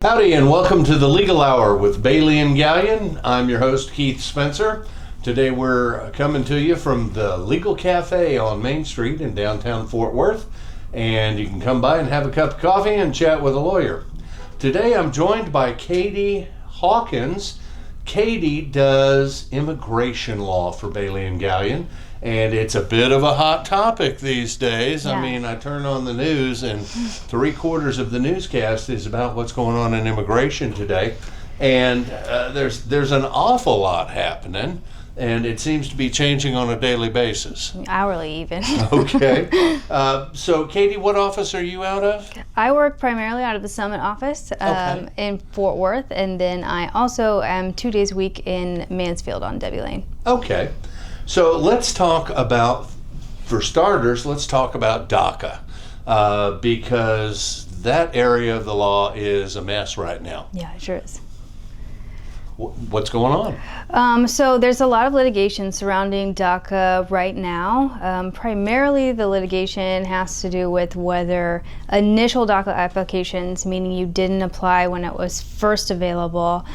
Howdy and welcome to the Legal Hour with Bailey and Gallion. I'm your host, Keith Spencer. Today we're coming to you from the Legal Cafe on Main Street in downtown Fort Worth. And you can come by and have a cup of coffee and chat with a lawyer. Today I'm joined by Katherine Hawkins. Katie does immigration law for Bailey and Gallion. And it's a bit of a hot topic these days. Yeah. I mean, I turn on the news and 3/4 of the newscast is about what's going on in immigration today. And there's an awful lot happening, and it seems to be changing on a daily basis. Hourly even. Okay. So, Katie, what office are you out of? I work primarily out of the Summit office in Fort Worth, and then I also am 2 days a week in Mansfield on Debbie Lane. Okay. So let's talk about, for starters, let's talk about DACA, because that area of the law is a mess right now. Yeah, it sure is. What's going on? So there's a lot of litigation surrounding DACA right now. Primarily the litigation has to do with whether initial DACA applications, meaning you didn't apply when it was first available,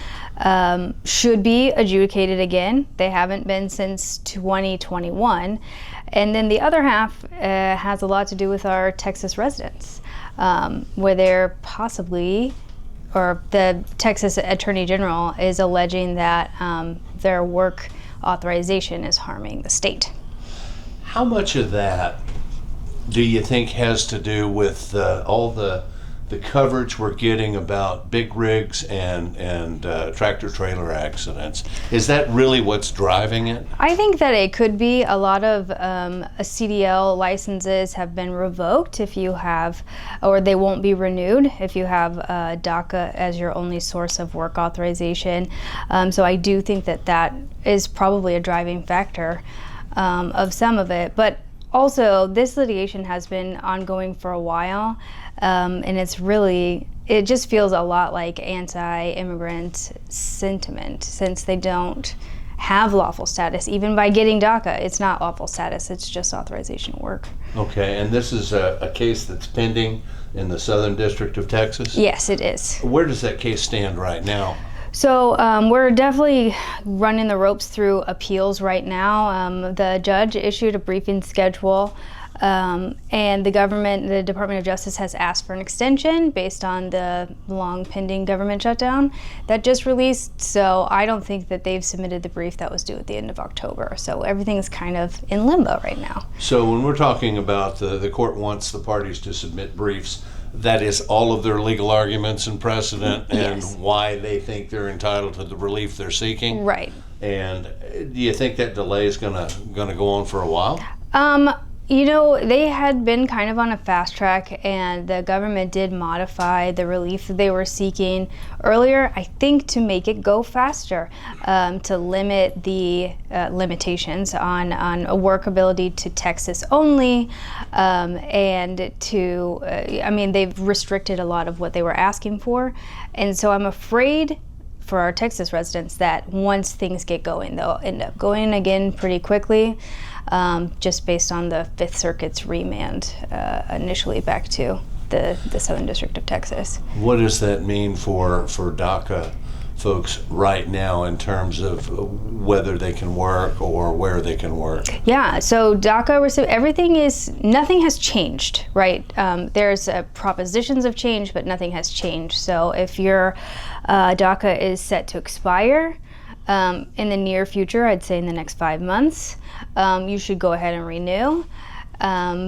should be adjudicated again. They haven't been since 2021. And then the other half has a lot to do with our Texas residents, where they're possibly, or the Texas Attorney General is alleging that their work authorization is harming the state. How much of that do you think has to do with all the coverage we're getting about big rigs and tractor trailer accidents? Is that really what's driving it? I think that it could be. A lot of CDL licenses have been revoked if you have, or they won't be renewed if you have DACA as your only source of work authorization. So I do think that that is probably a driving factor of some of it. But also, this litigation has been ongoing for a while, and it just feels a lot like anti-immigrant sentiment, since they don't have lawful status. Even by getting DACA, it's not lawful status, it's just authorization to work. Okay, and this is a case that's pending in the Southern District of Texas? Yes, it is. Where does that case stand right now? So we're definitely running the ropes through appeals right now. The judge issued a briefing schedule, and the Department of Justice has asked for an extension based on the long pending government shutdown that just released. So I don't think that they've submitted the brief that was due at the end of October. So everything's kind of in limbo right now. So when we're talking about the court wants the parties to submit briefs, that is all of their legal arguments and precedent and Yes. why they think they're entitled to the relief they're seeking? Right. And do you think that delay is gonna go on for a while? They had been kind of on a fast track, and the government did modify the relief that they were seeking earlier, I think, to make it go faster, to limit the limitations on a workability to Texas only, and to, they've restricted a lot of what they were asking for. And so I'm afraid for our Texas residents that once things get going, they'll end up going again pretty quickly. Just based on the Fifth Circuit's remand initially back to the Southern District of Texas. What does that mean for DACA folks right now in terms of whether they can work or where they can work? Yeah, so DACA, nothing has changed, right? There's propositions of change, but nothing has changed. So if your DACA is set to expire, in the near future, I'd say in the next 5 months, you should go ahead and renew,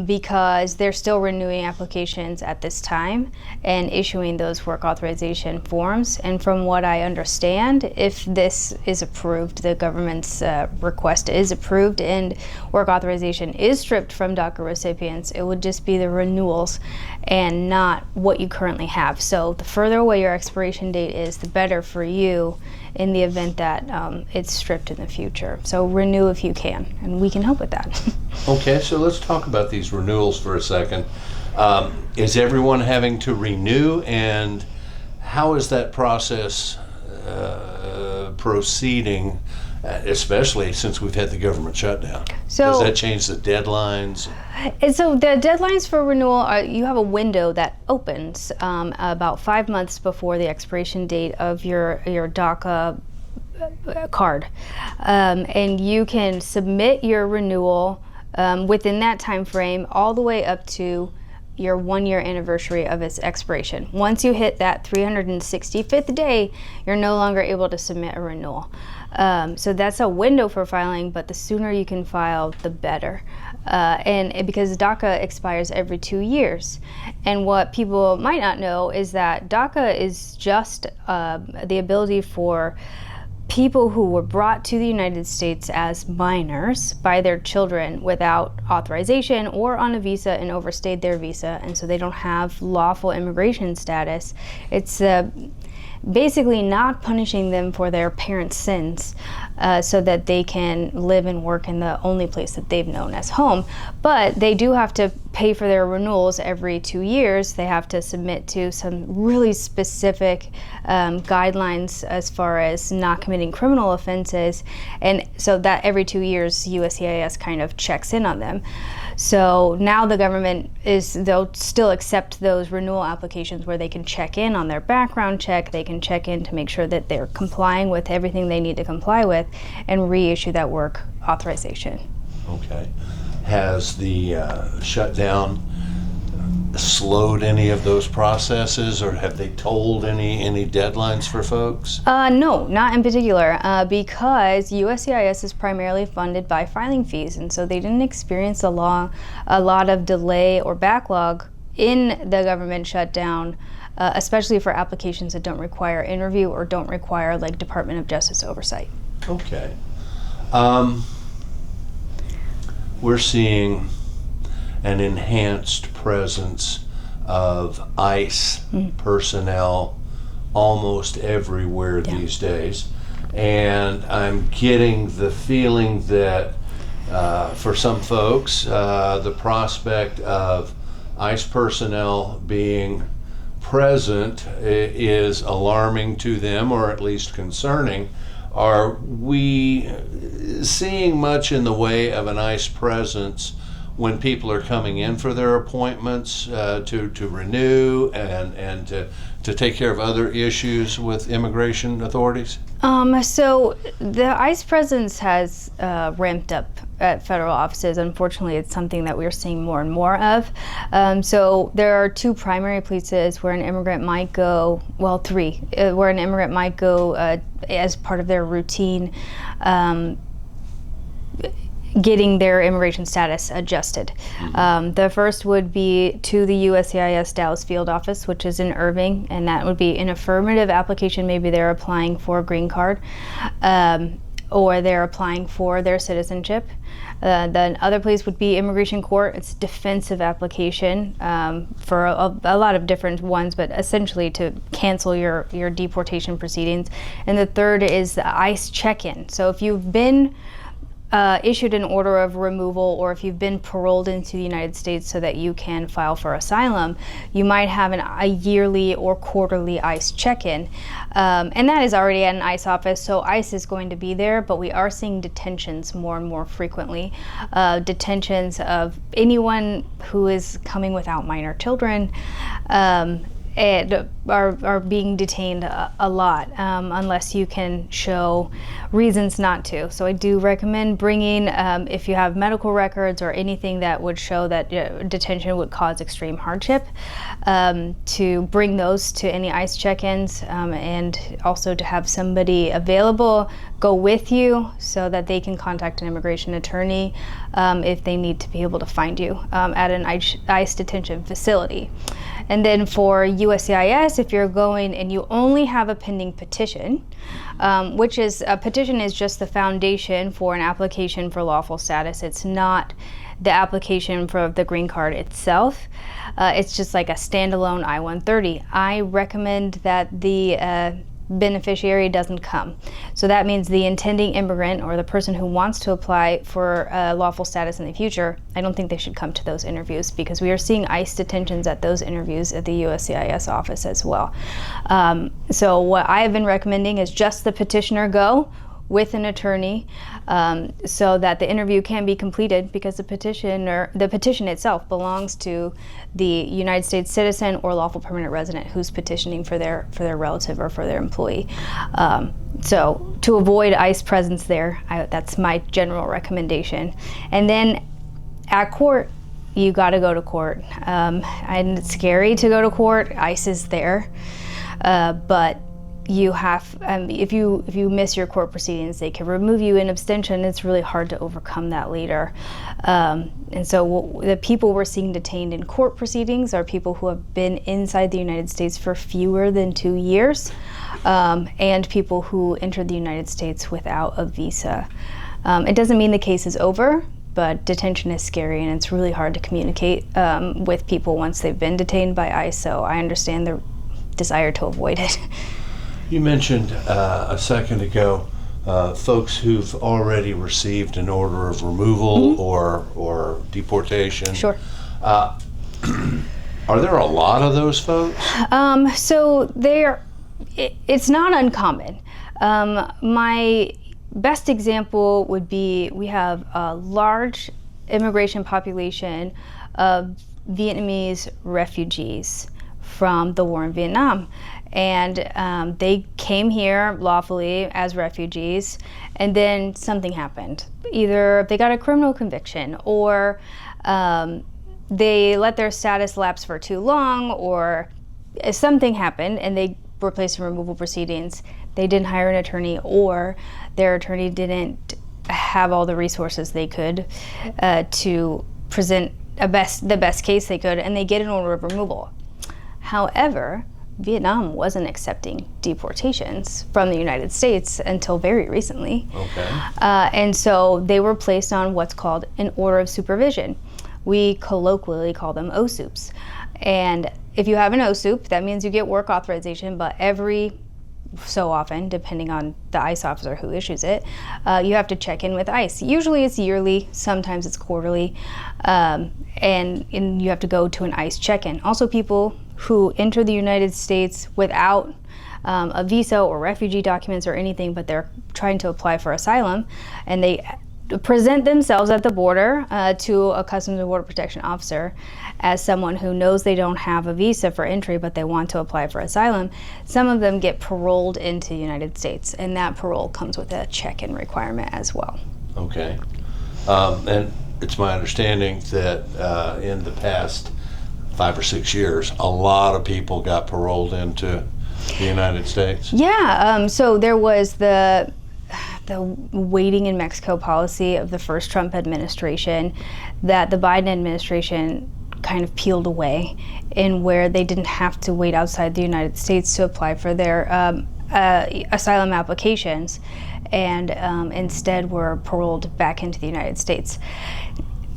because they're still renewing applications at this time and issuing those work authorization forms. And from what I understand, if this is approved, the government's request is approved and work authorization is stripped from DACA recipients, it would just be the renewals and not what you currently have. So the further away your expiration date is, the better for you in the event that it's stripped in the future. So renew if you can, and we can help with that. Okay, so let's talk about these renewals for a second. Is everyone having to renew, and how is that process proceeding especially since we've had the government shutdown. So, does that change the deadlines? And so the deadlines for renewal are, you have a window that opens about 5 months before the expiration date of your DACA card, and you can submit your renewal within that time frame all the way up to your 1 year anniversary of its expiration. Once you hit that 365th day, you're no longer able to submit a renewal. So that's a window for filing, but the sooner you can file, the better. Because DACA expires every 2 years. And what people might not know is that DACA is just the ability for people who were brought to the United States as minors by their children without authorization or on a visa and overstayed their visa, and so they don't have lawful immigration status. It's basically not punishing them for their parents' sins, so that they can live and work in the only place that they've known as home. But they do have to pay for their renewals every 2 years. They have to submit to some really specific guidelines as far as not committing criminal offenses, and so that every 2 years USCIS kind of checks in on them. So now the government they'll still accept those renewal applications where they can check in on their background check, they can check in to make sure that they're complying with everything they need to comply with, and reissue that work authorization. Okay. Has the shutdown slowed any of those processes, or have they told any deadlines for folks? No, not in particular, because USCIS is primarily funded by filing fees, and so they didn't experience a lot of delay or backlog in the government shutdown, especially for applications that don't require interview or don't require like Department of Justice oversight. Okay. We're seeing an enhanced presence of ICE personnel almost everywhere these days. And I'm getting the feeling that for some folks, the prospect of ICE personnel being present is alarming to them, or at least concerning. Are we seeing much in the way of an ICE presence when people are coming in for their appointments to renew and to take care of other issues with immigration authorities? So the ICE presence has ramped up at federal offices. Unfortunately, it's something that we're seeing more and more of. So there are two primary places where an immigrant might go, well, three, where an immigrant might go as part of their routine getting their immigration status adjusted. The first would be to the USCIS Dallas field office, which is in Irving, and that would be an affirmative application. Maybe they're applying for a green card, or they're applying for their citizenship. The other place would be immigration court. It's a defensive application for a lot of different ones, but essentially to cancel your deportation proceedings. And the third is the ICE check-in. So if you've been issued an order of removal, or if you've been paroled into the United States so that you can file for asylum, you might have a yearly or quarterly ICE check-in. And that is already at an ICE office, so ICE is going to be there, but we are seeing detentions more and more frequently. Detentions of anyone who is coming without minor children, and are being detained a lot unless you can show reasons not to. So I do recommend bringing, if you have medical records or anything that would show that detention would cause extreme hardship, to bring those to any ICE check-ins, and also to have somebody available go with you so that they can contact an immigration attorney if they need to be able to find you at an ICE detention facility. And then for USCIS, if you're going and you only have a pending petition, which is a petition is just the foundation for an application for lawful status. It's not the application for the green card itself. It's just like a standalone I-130. I recommend that the beneficiary doesn't come. So that means the intending immigrant or the person who wants to apply for lawful status in the future, I don't think they should come to those interviews, because we are seeing ICE detentions at those interviews at the USCIS office as well. So what I have been recommending is just the petitioner go with an attorney so that the interview can be completed, because the petition itself belongs to the United States citizen or lawful permanent resident who's petitioning for their relative or for their employee. So to avoid ICE presence there, that's my general recommendation. And then at court, you got to go to court. And it's scary to go to court. ICE is there, but you have, if you miss your court proceedings, they can remove you in abstention. It's really hard to overcome that later. And so the people we're seeing detained in court proceedings are people who have been inside the United States for fewer than 2 years, and people who entered the United States without a visa. It doesn't mean the case is over, but detention is scary, and it's really hard to communicate with people once they've been detained by ICE, so I understand the desire to avoid it. You mentioned a second ago folks who've already received an order of removal or deportation. Sure. Are there a lot of those folks? So it's not uncommon. My best example would be, we have a large immigration population of Vietnamese refugees from the war in Vietnam. And they came here lawfully as refugees, and then something happened. Either they got a criminal conviction, or they let their status lapse for too long, or something happened and they were placed in removal proceedings. They didn't hire an attorney, or their attorney didn't have all the resources they could to present the best case they could, and they get an order of removal. However, Vietnam wasn't accepting deportations from the United States until very recently. Okay. And so they were placed on what's called an order of supervision. We colloquially call them OSUPs. And if you have an OSUP, that means you get work authorization, but every so often, depending on the ICE officer who issues it, you have to check in with ICE. Usually it's yearly, sometimes it's quarterly, and you have to go to an ICE check-in. Also, people who enter the United States without a visa or refugee documents or anything, but they're trying to apply for asylum, and they present themselves at the border to a Customs and Border Protection officer as someone who knows they don't have a visa for entry, but they want to apply for asylum. Some of them get paroled into the United States, and that parole comes with a check-in requirement as well. Okay. And it's my understanding that in the past 5 or 6 years, a lot of people got paroled into the United States. Yeah, so there was the waiting in Mexico policy of the first Trump administration that the Biden administration kind of peeled away, in where they didn't have to wait outside the United States to apply for their asylum applications, and instead were paroled back into the United States.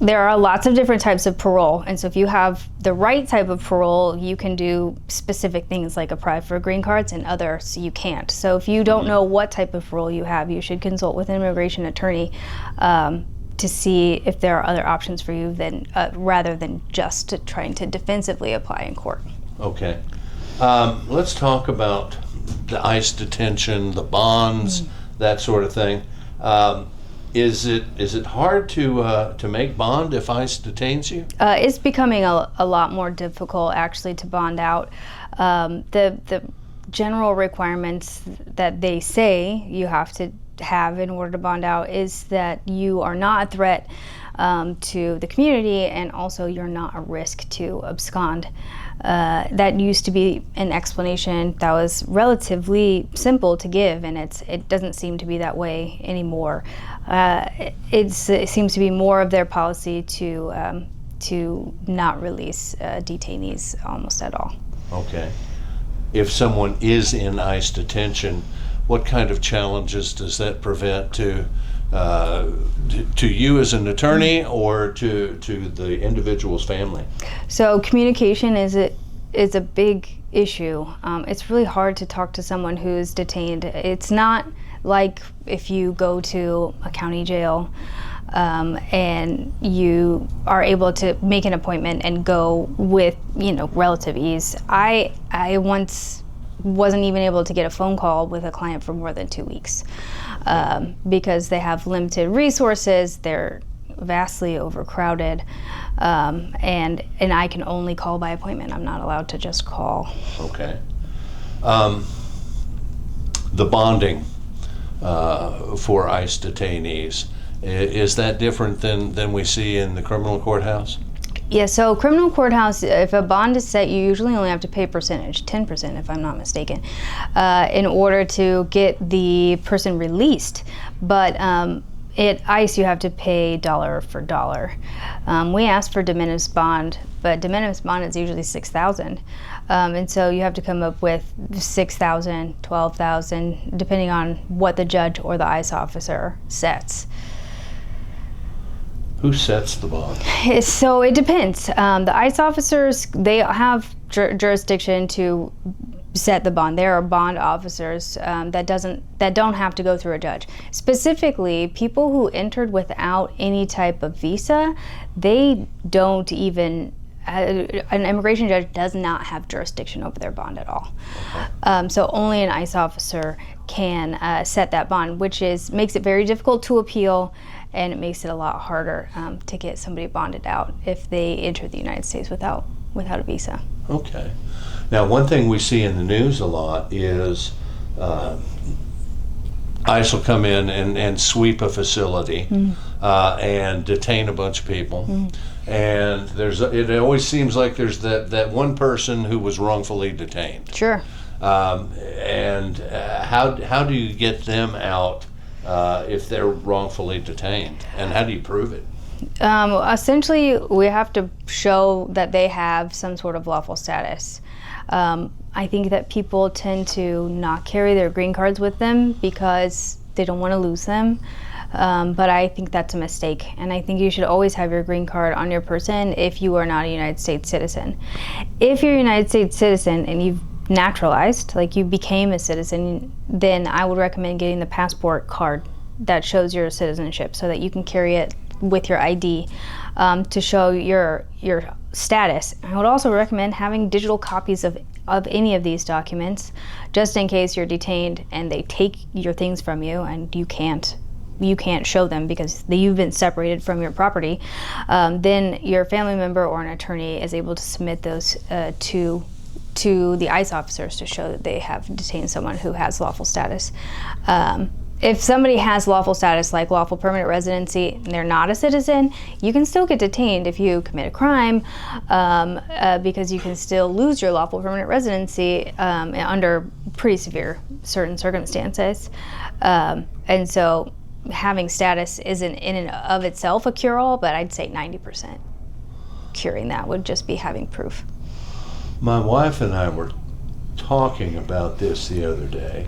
There are lots of different types of parole, and so if you have the right type of parole, you can do specific things like apply for green cards, and others you can't. So if you don't know what type of parole you have, you should consult with an immigration attorney to see if there are other options for you rather than just trying to defensively apply in court. Okay. Let's talk about the ICE detention, the bonds, that sort of thing. Is it hard to make bond if ICE detains you? It's becoming a lot more difficult, actually, to bond out. The general requirements that they say you have to have in order to bond out is that you are not a threat to the community, and also you're not a risk to abscond. That used to be an explanation that was relatively simple to give, and it doesn't seem to be that way anymore. It seems to be more of their policy to not release detainees almost at all. Okay. If someone is in ICE detention, what kind of challenges does that present to you as an attorney, or to the individual's family? So communication is a big issue. It's really hard to talk to someone who's detained. It's not like if you go to a county jail and you are able to make an appointment and go with relative ease. I once wasn't even able to get a phone call with a client for more than 2 weeks because they have limited resources. They're vastly overcrowded, and I can only call by appointment. I'm not allowed to just call. Okay. The bonding for ICE detainees, is that different than we see in the criminal courthouse? Yeah, so criminal courthouse, if a bond is set, you usually only have to pay a percentage, 10% if I'm not mistaken, in order to get the person released. But at ICE, you have to pay dollar for dollar. We ask for de minimis bond, but de minimis bond is usually $6,000. And so you have to come up with $6,000, $12,000, depending on what the judge or the ICE officer sets. Who sets the bond? So it depends. The ICE officers, they have jurisdiction to set the bond. There are bond officers that don't have to go through a judge. Specifically, people who entered without any type of visa, they don't even. An immigration judge does not have jurisdiction over their bond at all. Okay. So only an ICE officer can set that bond, which makes it very difficult to appeal, and it makes it a lot harder to get somebody bonded out if they enter the United States without a visa. Okay. Now, one thing we see in the news a lot is ICE will come in and sweep a facility and detain a bunch of people. And it always seems like there's that one person who was wrongfully detained. Sure. And how do you get them out if they're wrongfully detained? And how do you prove it? Essentially, we have to show that they have some sort of lawful status. I think that people tend to not carry their green cards with them because they don't want to lose them. But I think that's a mistake, and I think you should always have your green card on your person if you are not a United States citizen. If you're a United States citizen and you've naturalized, like you became a citizen, then I would recommend getting the passport card that shows your citizenship so that you can carry it with your ID to show your status. I would also recommend having digital copies of any of these documents just in case you're detained and they take your things from you and you can't show them because you've been separated from your property. Then your family member or an attorney is able to submit those to the ICE officers to show that they have detained someone who has lawful status. If somebody has lawful status like lawful permanent residency and they're not a citizen, you can still get detained if you commit a crime because you can still lose your lawful permanent residency under pretty severe certain circumstances. And so having status isn't in and of itself a cure-all, but I'd say 90% curing that would just be having proof. My wife and I were talking about this the other day.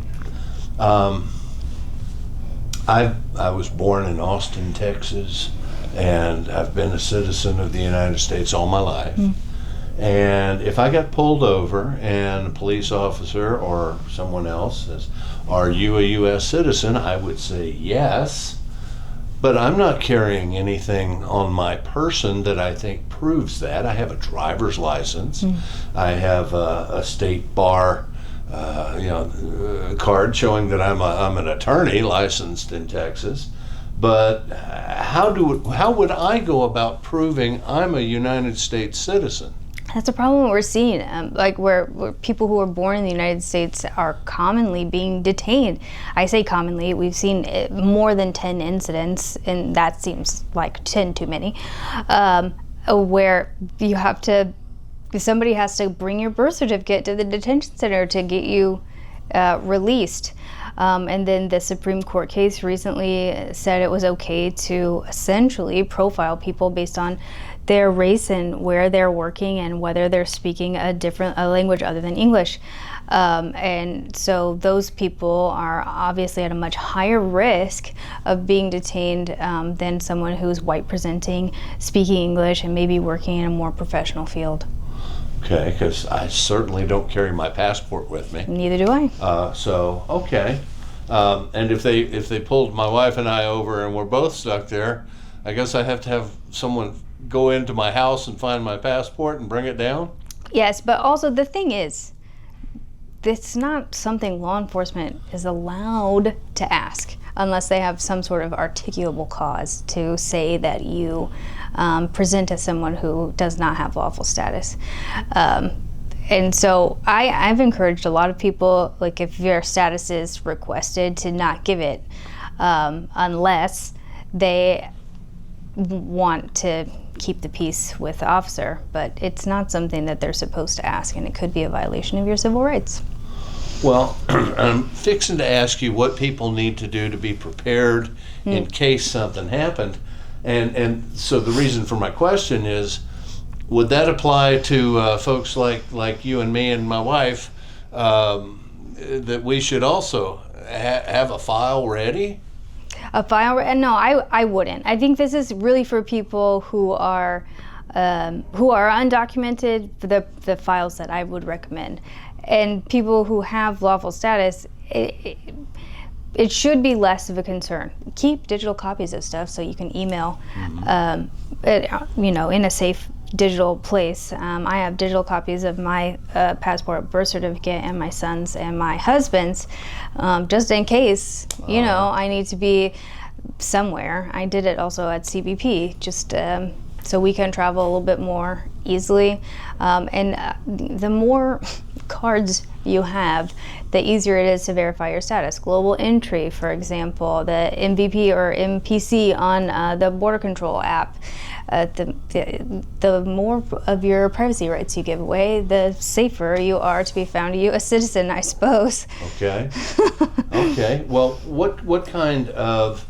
I was born in Austin, Texas, and I've been a citizen of the United States all my life. And if I got pulled over and a police officer or someone else says, "Are you a U.S. citizen?" I would say yes, but I'm not carrying anything on my person that I think proves that. I have a driver's license. I have a state bar card showing that I'm an attorney licensed in Texas. But how would I go about proving I'm a United States citizen? That's a problem we're seeing, where people who are born in the United States are commonly being detained. I say commonly, we've seen more than 10 incidents, and that seems like 10 too many, where somebody has to bring your birth certificate to the detention center to get you released. And then the Supreme Court case recently said it was okay to essentially profile people based on their race and where they're working and whether they're speaking a language other than English. And so those people are obviously at a much higher risk of being detained than someone who's white presenting, speaking English, and maybe working in a more professional field. Okay, because I certainly don't carry my passport with me. Neither do I. Okay. And if they pulled my wife and I over and we're both stuck there, I guess I have to have someone go into my house and find my passport and bring it down? Yes, but also the thing is, it's not something law enforcement is allowed to ask unless they have some sort of articulable cause to say that you present as someone who does not have lawful status. And so I've encouraged a lot of people, like if your status is requested, to not give it unless they want to keep the peace with the officer. But it's not something that they're supposed to ask, and it could be a violation of your civil rights. Well, I'm fixing to ask you what people need to do to be prepared in case something happened. And so the reason for my question is, would that apply to folks like you and me and my wife, that we should also have a file ready? A file? No, I wouldn't. I think this is really for people who are undocumented, for the files that I would recommend. And people who have lawful status, it should be less of a concern. Keep digital copies of stuff so you can email, it, in a safe digital place. I have digital copies of my passport, birth certificate, and my son's and my husband's, just in case, I need to be somewhere. I did it also at CBP, just so we can travel a little bit more easily. And the more cards you have, the easier it is to verify your status. Global entry, for example, the MVP or MPC on the border control app. The more of your privacy rights you give away, the safer you are to be found a U.S. citizen, I suppose. Okay. Okay. Well, what kind of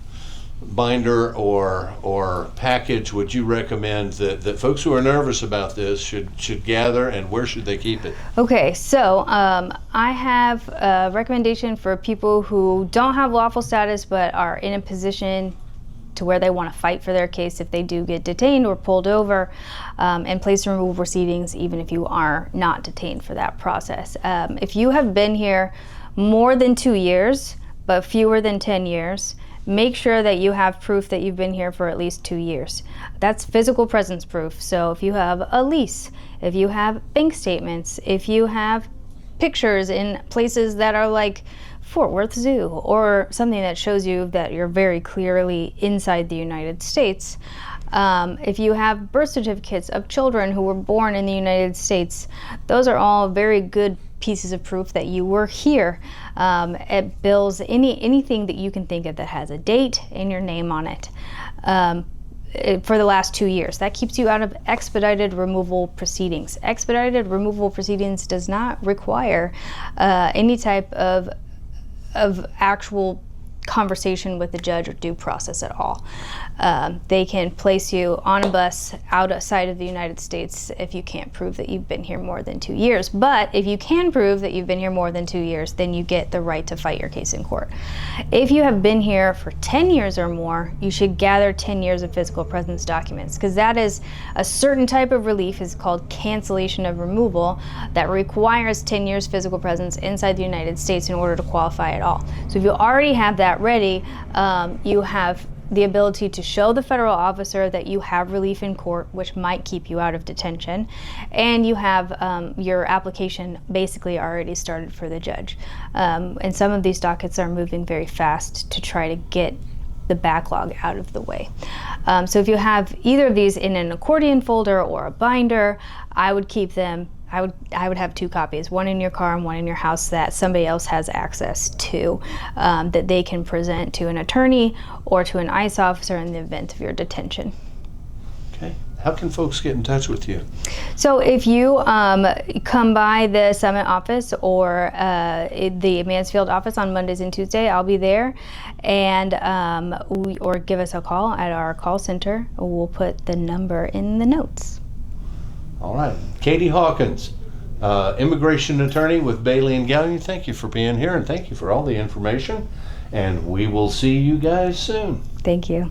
binder or package would you recommend that folks who are nervous about this should gather, and where should they keep it? Okay, so I have a recommendation for people who don't have lawful status but are in a position to where they want to fight for their case if they do get detained or pulled over, and place in removal proceedings even if you are not detained for that process. If you have been here more than 2 years but fewer than 10 years, make sure that you have proof that you've been here for at least 2 years. That's physical presence proof. So if you have a lease, if you have bank statements, if you have pictures in places that are like Fort Worth Zoo, or something that shows you that you're very clearly inside the United States. If you have birth certificates of children who were born in the United States, those are all very good pieces of proof that you were here. It bills, anything that you can think of that has a date and your name on it, for the last 2 years. That keeps you out of expedited removal proceedings. Expedited removal proceedings does not require any type of actual conversation with the judge or due process at all. They can place you on a bus outside of the United States if you can't prove that you've been here more than 2 years. But if you can prove that you've been here more than 2 years, then you get the right to fight your case in court. If you have been here for 10 years or more, you should gather 10 years of physical presence documents, because that is a certain type of relief, is called cancellation of removal, that requires 10 years physical presence inside the United States in order to qualify at all. So if you already have that ready, you have the ability to show the federal officer that you have relief in court, which might keep you out of detention, and you have your application basically already started for the judge. And some of these dockets are moving very fast to try to get the backlog out of the way. So if you have either of these in an accordion folder or a binder, I would keep them. I would have 2 copies, one in your car and one in your house, that somebody else has access to, that they can present to an attorney or to an ICE officer in the event of your detention. Okay. How can folks get in touch with you? So if you come by the Summit office or the Mansfield office on Mondays and Tuesdays, I'll be there, and or give us a call at our call center. We'll put the number in the notes. All right. Katie Hawkins, immigration attorney with Bailey and Gallion, thank you for being here, and thank you for all the information. And we will see you guys soon. Thank you.